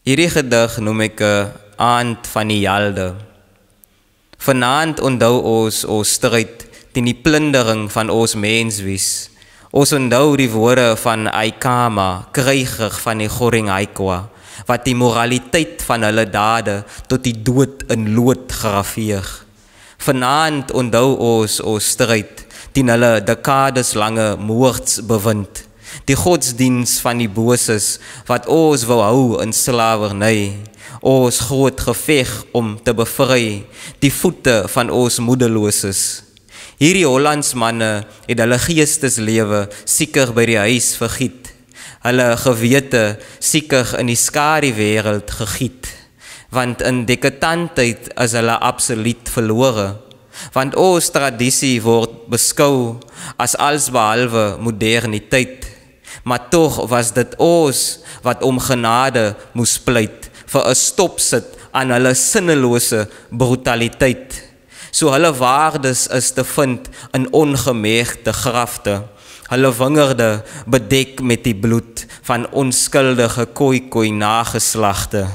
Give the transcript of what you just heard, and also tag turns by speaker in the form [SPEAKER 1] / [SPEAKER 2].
[SPEAKER 1] Hierdie gedig noem ek 'n aand van die helde. Vanaand onthou ons stryd teen die plundering van ons menswees. Ons onthou die woorde van Aikama, kryger van die Goringhaikwa, wat die moraliteit van hulle dade tot die dood in lood grafeer. Vanaand onthou ons stryd teen hulle dekadeslange moordsbewind. Die godsdiens van die boses wat ons wou hou in slawerny. Ons groot geveg om te bevry die voete van ons moedeloses. Hierdie Hollandsmanne het hulle geesteslewe seker by die huis vergiet. Hulle gewete seker in die skadu-wêreld gegiet. Want in dekadentheid is hulle absoluut verlore. Want ons tradisie word beskou as alsbehalwe moderniteit. Maar tog was dit ons wat om genade moes pleit vir 'n stopsit aan hulle sinnelose brutaliteit. So hulle waardes is te vind in ongemerkte grafte. Hulle wingerde bedek met die bloed van onskuldige Khoikhoi nageslagte.